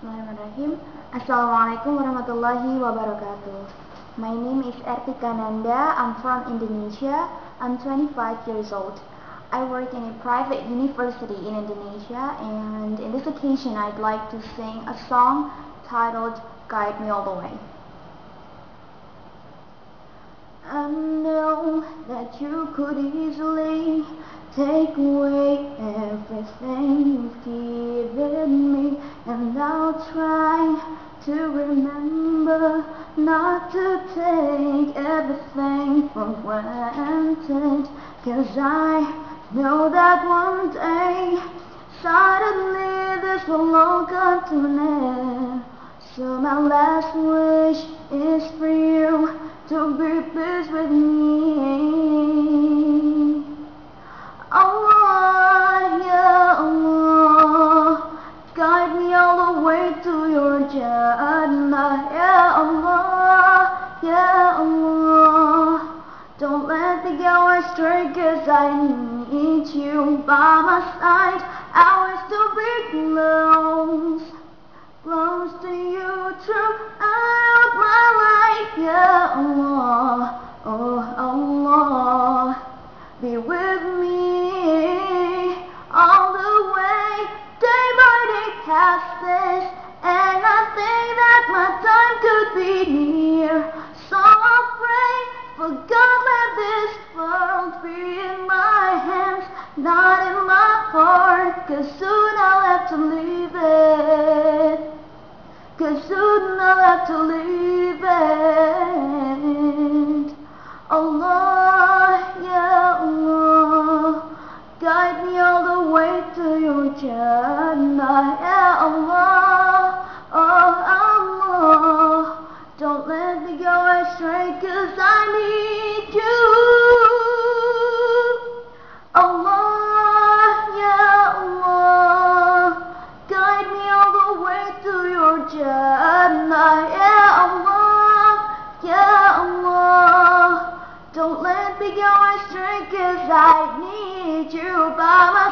Bismillahirrahmanirrahim. Assalamualaikum warahmatullahi wabarakatuh. My name is Ertika Nanda. I'm from Indonesia. I'm 25 years old. I work in a private university in Indonesia, and in this occasion I'd like to sing a song titled Guide Me All the Way. I know that you could easily take away everything you've given me, and I'll try to remember not to take everything for granted, 'cause I know that one day suddenly this will all come to an end. So my last wish is for you to be pleased with me. Allah, Ya Allah, guide me all the way to your Jannah. Ya Allah, Ya Allah, don't let me go astray, 'cause I need you by my side. I wish to be close to you throughout my life. Ya Allah, oh Allah, be with me all the way. Day by day passes, and I think that my time could be near. So I'll pray for God, let this world be in my hands, not in my heart, 'cause soon I'll have to leave it. 'Cause soon I'll have to leave it. Allah, Ya Allah, guide me all the way to your Jannah. Ya Allah, oh Allah, don't let me go astray, 'cause I need you. Allah, Ya Allah, guide me all the way to your Jannah. Ya Allah, Ya Allah, don't let me go astray, 'cause I need you by my